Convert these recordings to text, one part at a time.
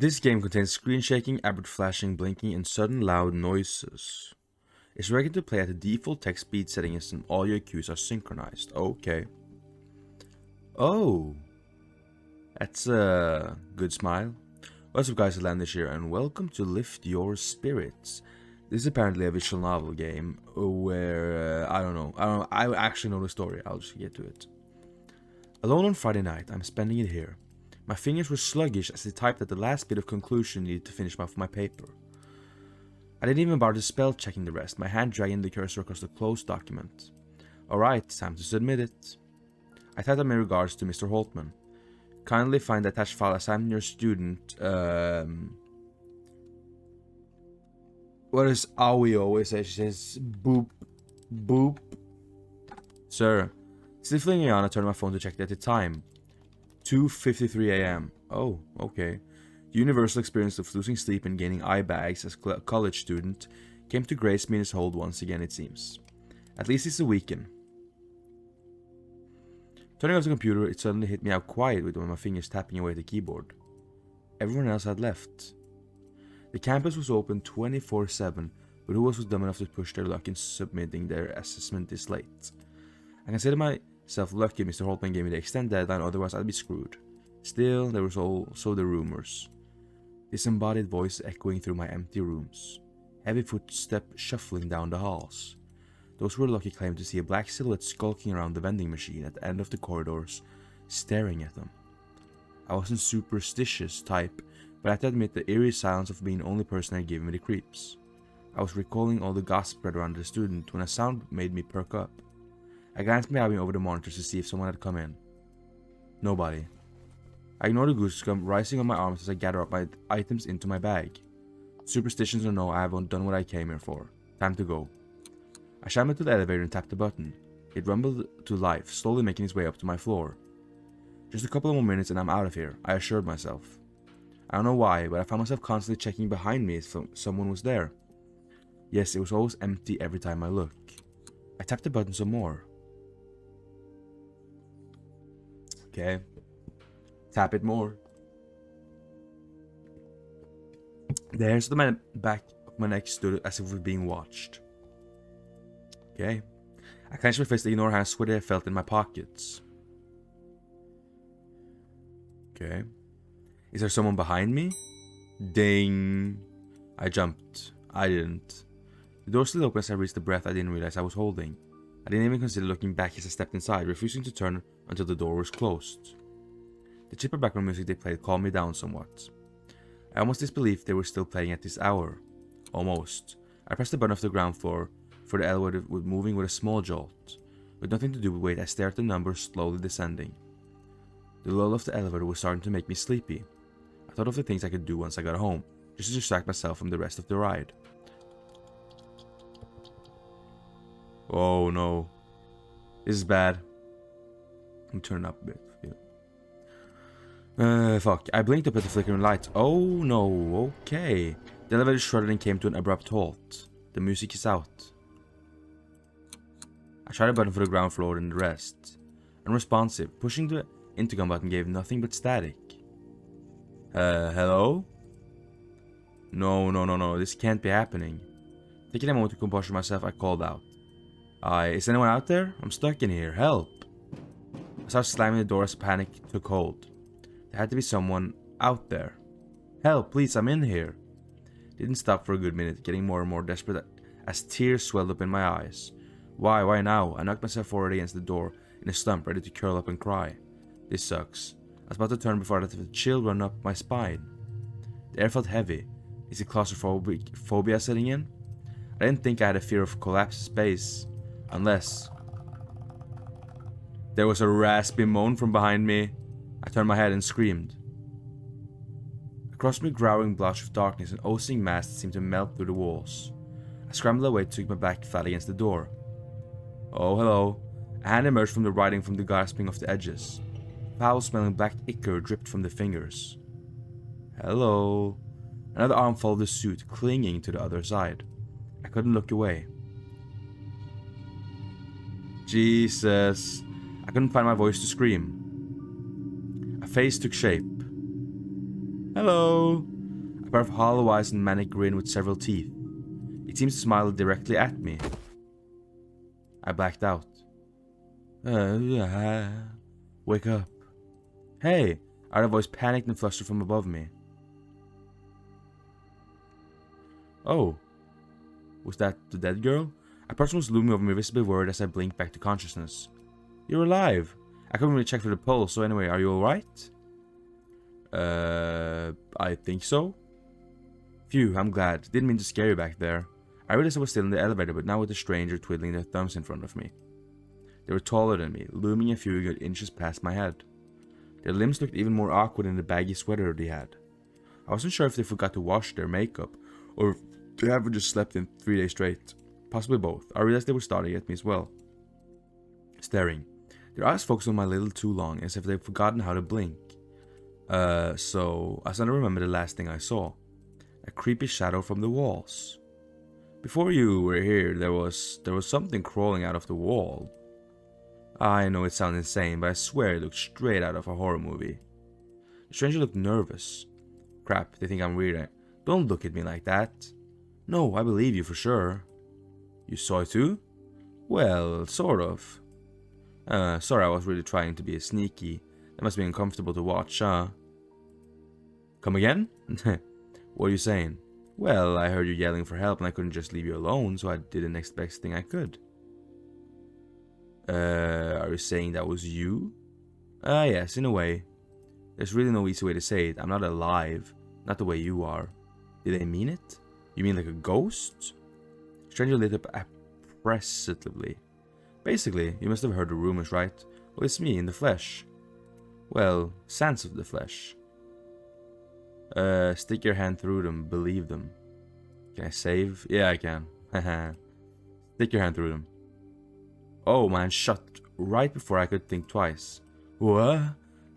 This game contains screen shaking, abrupt flashing, blinking, and sudden loud noises. It's recommended to play at the default text speed settings and all your cues are synchronized. Okay. Oh, that's a good smile. What's up guys, Atlantis here, and welcome to Lift Your Spirits. This is apparently a visual novel game where, I actually know the story, I'll just get to it. Alone on Friday night, I'm spending it here. My fingers were sluggish as I typed at the last bit of conclusion needed to finish off my paper. I didn't even bother spell checking the rest, my hand dragging the cursor across the closed document. Alright, time to submit it. I typed out my regards to Mr. Holtman. Kindly find the attached file assigned your student, what does Aoi always say? She says, boop, boop. Sir, still flinging on, I turned my phone to check at the time. 2:53 a.m. Oh, okay. The universal experience of losing sleep and gaining eye bags as a college student came to grace me in his hold once again, it seems. At least it's a weekend. Turning off the computer, it suddenly hit me out quiet with one of my fingers tapping away at the keyboard. Everyone else had left. The campus was open 24/7, but who was dumb enough to push their luck in submitting their assessment this late? I consider myself lucky Mr. Holtman gave me the extended deadline, otherwise I'd be screwed. Still, there was also the rumors. Disembodied voice echoing through my empty rooms. Heavy footsteps shuffling down the halls. Those who were lucky claimed to see a black silhouette skulking around the vending machine at the end of the corridors, staring at them. I wasn't superstitious type, but I had to admit the eerie silence of being the only person had given me the creeps. I was recalling all the gossip spread around the student when a sound made me perk up. I glanced my eye over the monitors to see if someone had come in. Nobody. I ignored the goosebumps rising on my arms as I gathered up my items into my bag. Superstitions or no, I haven't done what I came here for. Time to go. I shambled to the elevator and tapped the button. It rumbled to life, slowly making its way up to my floor. Just a couple of more minutes and I'm out of here, I assured myself. I don't know why, but I found myself constantly checking behind me if someone was there. Yes, it was always empty every time I look. I tapped the button some more. Okay. Tap it more. The hairs on the back of my neck stood as if we were being watched. Okay. I clenched my fist to ignore how sweaty I felt in my pockets. Okay. Is there someone behind me? Ding. I jumped. I didn't. The door still open as I reached the breath I didn't realize I was holding. I didn't even consider looking back as I stepped inside, refusing to turn until the door was closed. The chipper background music they played calmed me down somewhat. I almost disbelieved they were still playing at this hour. Almost. I pressed the button off the ground floor for the elevator moving with a small jolt. With nothing to do with weight, I stared at the numbers slowly descending. The lull of the elevator was starting to make me sleepy. I thought of the things I could do once I got home, just to distract myself from the rest of the ride. Oh no. This is bad. Let me turn it up a bit. Fuck. I blinked up at the flickering lights. Oh no, okay. The elevator shuddered and came to an abrupt halt. The music is out. I tried a button for the ground floor and the rest. Unresponsive. Pushing the intercom button gave nothing but static. Hello? No. This can't be happening. Taking a moment to compose myself, I called out. Is anyone out there? I'm stuck in here. Help! I started slamming the door as panic took hold. There had to be someone out there. Help, please, I'm in here. Didn't stop for a good minute, getting more and more desperate as tears swelled up in my eyes. Why now? I knocked myself forward against the door in a slump, ready to curl up and cry. This sucks. I was about to turn before I let a chill run up my spine. The air felt heavy. Is it claustrophobia setting in? I didn't think I had a fear of collapsed space. Unless... There was a raspy moan from behind me. I turned my head and screamed. Across me, growling blotch of darkness, an oozing mass that seemed to melt through the walls. I scrambled away to keep my back flat against the door. Oh, hello. A hand emerged from the writing from the gasping of the edges. Foul-smelling black ichor dripped from the fingers. Hello. Another arm followed the suit, clinging to the other side. I couldn't look away. Jesus. I couldn't find my voice to scream. A face took shape. Hello! A pair of hollow eyes and manic grin with several teeth. It seems to smile directly at me. I blacked out. Wake up. Hey! I heard a voice panicked and flustered from above me. Oh. Was that the dead girl? A person was looming over me, visibly worried as I blinked back to consciousness. You're alive. I couldn't really check for the pulse, so anyway, are you alright? I think so. Phew, I'm glad. Didn't mean to scare you back there. I realized I was still in the elevator, but now with a stranger twiddling their thumbs in front of me. They were taller than me, looming a few good inches past my head. Their limbs looked even more awkward in the baggy sweater they had. I wasn't sure if they forgot to wash their makeup, or if they haven't just slept in 3 days straight. Possibly both. I realized they were staring at me as well. Staring. Their eyes focused on me a little too long, as if they'd forgotten how to blink. So I suddenly remembered the last thing I saw. A creepy shadow from the walls. Before you were here, there was something crawling out of the wall. I know it sounds insane, but I swear it looked straight out of a horror movie. The stranger looked nervous. Crap, they think I'm weird. Don't look at me like that. No, I believe you for sure. You saw it too? Well, sort of. Sorry, I was really trying to be sneaky. That must be uncomfortable to watch, huh? Come again? What are you saying? Well, I heard you yelling for help and I couldn't just leave you alone, so I did the next best thing I could. Are you saying that was you? Yes, in a way. There's really no easy way to say it. I'm not alive. Not the way you are. Did they mean it? You mean like a ghost? Stranger lit up appreciatively. Basically, you must have heard the rumors, right? Well, it's me in the flesh. Well, sense of the flesh. Stick your hand through them, believe them. Can I save? Yeah, I can. Haha. Stick your hand through them. Oh man, shut right before I could think twice. What?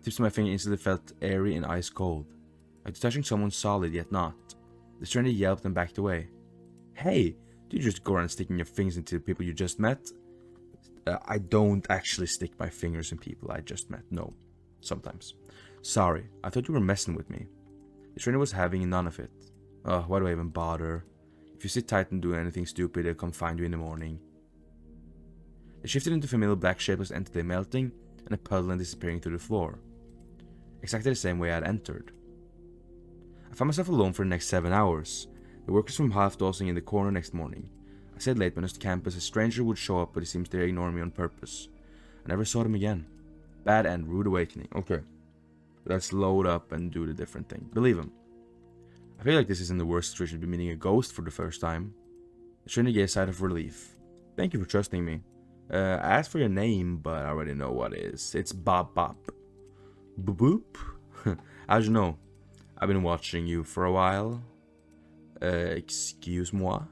Tips of my finger instantly felt airy and ice cold. Like touching someone solid, yet not. The stranger yelped and backed away. Hey, do you just go around sticking your fingers into the people you just met? I don't actually stick my fingers in people I just met, no. Sometimes. Sorry, I thought you were messing with me. The stranger was having none of it. Why do I even bother? If you sit tight and do anything stupid, they'll come find you in the morning. They shifted into familiar black shapeless entity melting and a puddle and disappearing through the floor. Exactly the same way I had entered. I found myself alone for the next 7 hours. The workers from half dozing in the corner next morning. I said late when I was to campus a stranger would show up, but he seems to ignore me on purpose. I never saw them again. Bad end, rude awakening. Okay. Let's load up and do the different thing. Believe him. I feel like this isn't the worst situation to be meeting a ghost for the first time. The stranger gave a sigh of relief. Thank you for trusting me. I asked for your name, but I already know what it is. It's Bop Bop. Boop boop? How'd you know? I've been watching you for a while. Excuse-moi?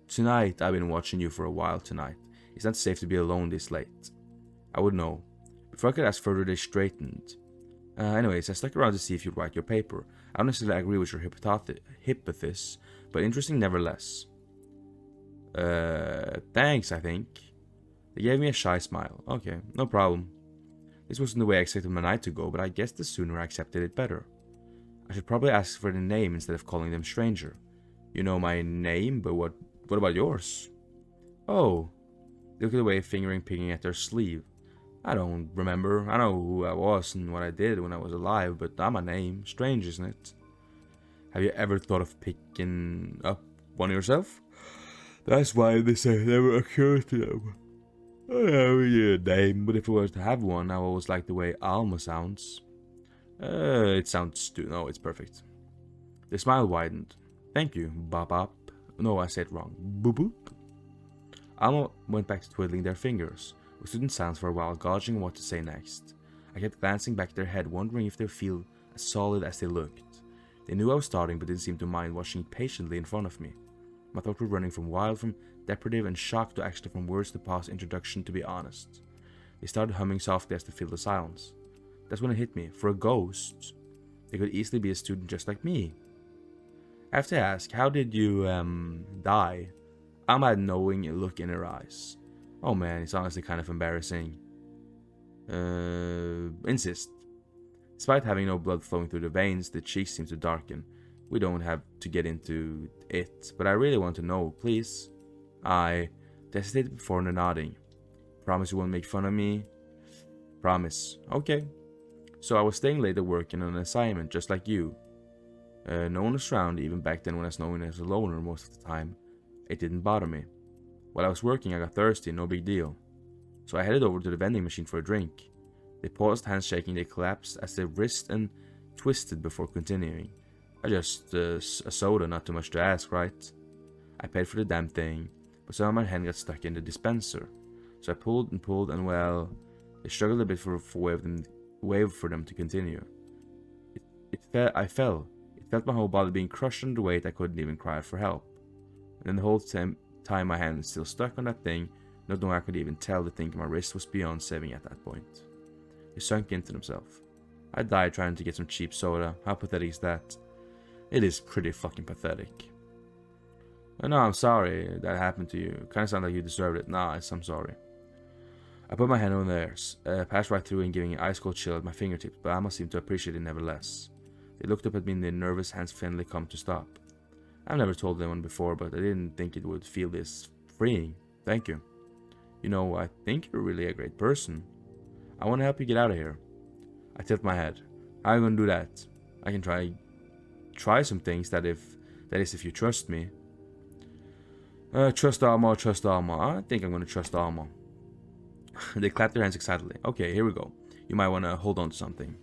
Tonight, I've been watching you for a while tonight. It's not safe to be alone this late. I would know. Before I could ask further, they straightened. Anyways, I stuck around to see if you'd write your paper. I don't necessarily agree with your hypothesis, but interesting nevertheless. Thanks, I think. They gave me a shy smile. Okay, no problem. This wasn't the way I expected my night to go, but I guess the sooner I accepted it better. I should probably ask for the name instead of calling them stranger. You know my name, but what about yours? Oh. They looked away, picking at their sleeve. I don't remember. I know who I was and what I did when I was alive, but not my name. Strange, isn't it? Have you ever thought of picking up one yourself? That's why they say it never occurred to them. I don't have a name, but if I was to have one, I always like the way Alma sounds. It sounds no, it's perfect. The smile widened. Thank you, Bop Bop. No, I said wrong. Boop Boop. Alma went back to twiddling their fingers. We stood in silence for a while, gauging what to say next. I kept glancing back at their head, wondering if they feel as solid as they looked. They knew I was starting, but didn't seem to mind watching patiently in front of me. My thoughts were running from wild, from depredative and shocked to actually from words to past introduction, to be honest. They started humming softly as they filled the silence. That's when it hit me. For a ghost, they could easily be a student just like me. I have to ask, how did you, die? Alma had a knowing look in her eyes. Oh man, it's honestly kind of embarrassing. Insist. Despite having no blood flowing through the veins, the cheeks seem to darken. We don't have to get into it, but I really want to know, please. I hesitated before nodding. Promise you won't make fun of me? Promise. Okay. So I was staying late at work on an assignment, just like you. No one was around, even back then when I was known as a loner most of the time. It didn't bother me. While I was working, I got thirsty, no big deal. So I headed over to the vending machine for a drink. They paused, hands shaking, they collapsed as they wristed and twisted before continuing. I just, a soda, not too much to ask, right? I paid for the damn thing, but somehow my hand got stuck in the dispenser. So I pulled and pulled, and well, they struggled a bit for way for them to continue. I fell. It felt my whole body being crushed under the weight. I couldn't even cry for help. And then the whole time my hand was still stuck on that thing, not knowing I could even tell the thing on my wrist was beyond saving at that point. He sunk into himself. I died trying to get some cheap soda. How pathetic is that? It is pretty fucking pathetic. No, I'm sorry that happened to you. Kinda sound like you deserved it. Nah, I'm sorry. I put my hand on theirs, passed right through and giving an ice cold chill at my fingertips, but Alma seemed to appreciate it nevertheless. They looked up at me and their nervous hands finally come to stop. I've never told anyone before, but I didn't think it would feel this freeing. Thank you. You know, I think you're really a great person. I want to help you get out of here. I tilt my head. How are you gonna do that? I can try some things that is if you trust me. Trust Alma. I think I'm gonna trust Alma. They clapped their hands excitedly. Okay, here we go. You might want to hold on to something.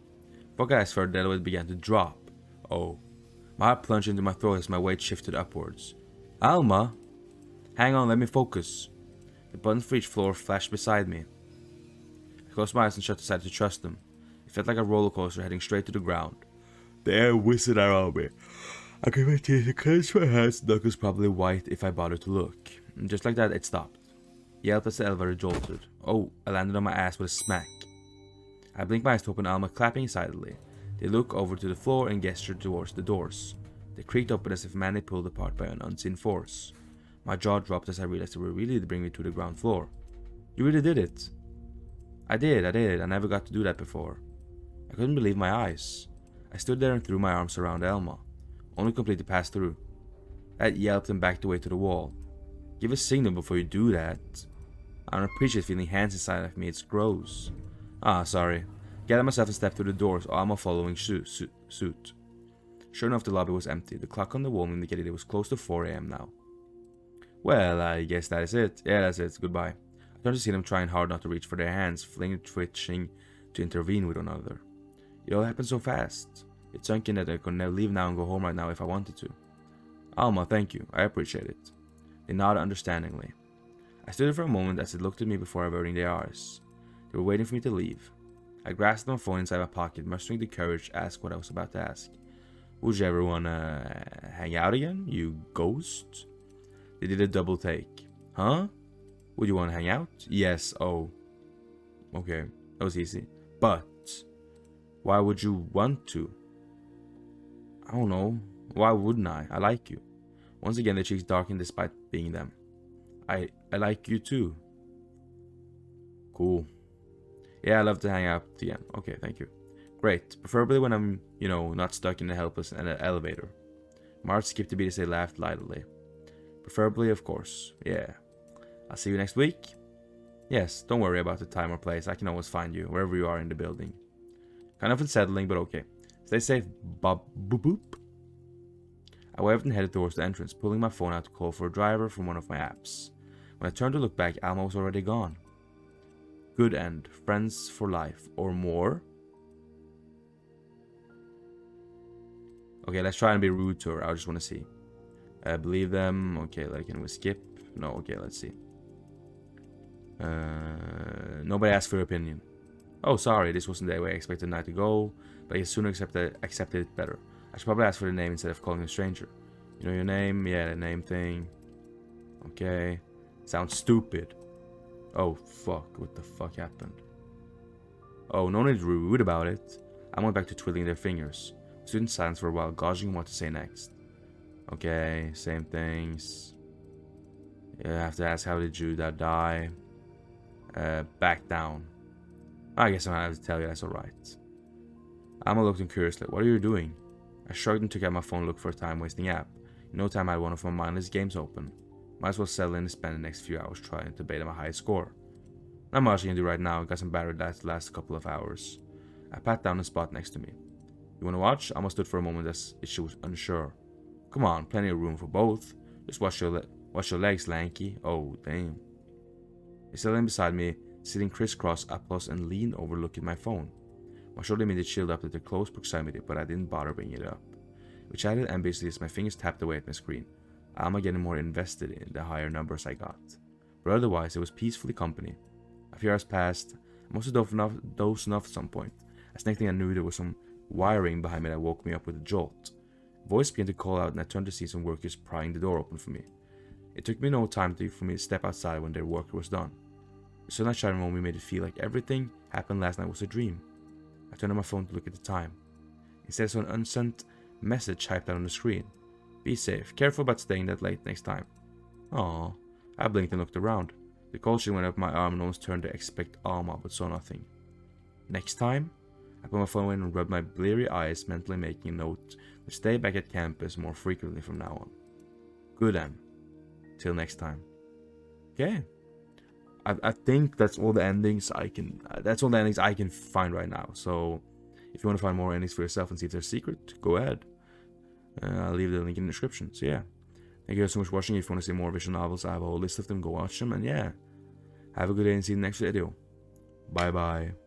Fuck eyes further, the elevator began to drop. Oh. My heart plunged into my throat as my weight shifted upwards. Alma! Hang on, let me focus. The button for each floor flashed beside me. I closed my eyes and decided to trust them. It felt like a roller coaster heading straight to the ground. The air whistled around me. I could my teeth and clenched my hands, knuckles probably white if I bothered to look. And just like that, it stopped. Yelped as the elevator jolted. Oh, I landed on my ass with a smack. I blinked my eyes to open, Alma clapping excitedly. They looked over to the floor and gestured towards the doors. They creaked open as if man pulled apart by an unseen force. My jaw dropped as I realized they were really to bring me to the ground floor. You really did it. I did. I never got to do that before. I couldn't believe my eyes. I stood there and threw my arms around Alma, only complete to pass through. I yelped and backed away to the wall. Give a signal before you do that. I don't appreciate feeling hands inside of me, it's gross. Ah, sorry. Gathered myself and stepped through the doors, Alma following suit. Sure enough, the lobby was empty. The clock on the wall indicated it was close to 4 a.m. now. Well, I guess that is it. Yeah, that's it. Goodbye. I turned to see them trying hard not to reach for their hands, flinging twitching to intervene with one another. It all happened so fast. It sunk in that I could never leave now and go home right now if I wanted to. Alma, thank you. I appreciate it. They nodded understandingly. I stood there for a moment as they looked at me before averting their eyes. They were waiting for me to leave. I grasped my phone inside my pocket, mustering the courage to ask what I was about to ask. Would you ever wanna hang out again, you ghost? They did a double take. Huh? Would you wanna hang out? Yes, oh. Okay, that was easy. But, why would you want to? I don't know. Why wouldn't I? I like you. Once again, the cheeks darkened despite being them. I like you too. Cool. Yeah, I love to hang out again. Okay, thank you. Great. Preferably when I'm, not stuck in a helpless elevator. Marge skipped a beat as they laughed lightly. Preferably, of course. Yeah. I'll see you next week. Yes, don't worry about the time or place. I can always find you, wherever you are in the building. Kind of unsettling, but okay. Stay safe, Bob Boop Boop. I waved and headed towards the entrance, pulling my phone out to call for a driver from one of my apps. When I turned to look back, Alma was already gone. Good end. Friends for life. Or more? Okay, let's try and be rude to her. I just want to see. Believe them. Okay, can we skip? No, okay, let's see. Nobody asked for your opinion. Oh, sorry, this wasn't the way I expected the night to go, but I sooner accepted it better. I should probably ask for the name instead of calling a stranger. You know your name? Yeah, the name thing. Okay. Sounds stupid. Oh, fuck. What the fuck happened? Oh, no need to be rude about it. I went back to twiddling their fingers. We stood in silence for a while, gauging what to say next. Okay, same things. Yeah, I have to ask, how did you die? Back down. I guess I'm gonna have to tell you that's alright. Alma looked at him curiously. What are you doing? I shrugged and took out my phone and looked for a time-wasting app. In no time I had one of my mindless games open. Might as well settle in and spend the next few hours trying to bait on my highest score. Not much I can do right now, got some battery that lasts a couple of hours. I pat down the spot next to me. You wanna watch? Alma stood for a moment as if she was unsure. Come on, plenty of room for both. Just watch your legs, lanky. Oh, damn. He settled in beside me, sitting crisscross up close and leaned over looking at my phone. My shoulder immediately chilled up at the close proximity, but I didn't bother bringing it up. We chatted ambitiously as my fingers tapped away at my screen. Alma getting more invested in the higher numbers I got. But otherwise, it was peacefully company. A few hours passed. I must have dozed off at some point. As next thing I knew, there was some wiring behind me that woke me up with a jolt. A voice began to call out, and I turned to see some workers prying the door open for me. It took me no time for me to step outside when their work was done. The sunlight shining on me made it feel like everything happened last night was a dream. I turned on my phone to look at the time. Instead, I saw an unsent message typed out on the screen. Be safe. Careful about staying that late next time. Aww. I blinked and looked around. The cold chill went up my arm and almost turned to expect Alma, but saw nothing. Next time? I put my phone away and rubbed my bleary eyes, mentally making a note to stay back at campus more frequently from now on. Good, Em. Till next time. Okay. I think that's all the endings I can. That's all the endings I can find right now. So, if you want to find more endings for yourself and see if they're secret, go ahead. I'll leave the link in the description. So yeah, thank you guys so much for watching. If you want to see more visual novels, I have a whole list of them. Go watch them, and yeah, have a good day and see you in the next video. Bye bye.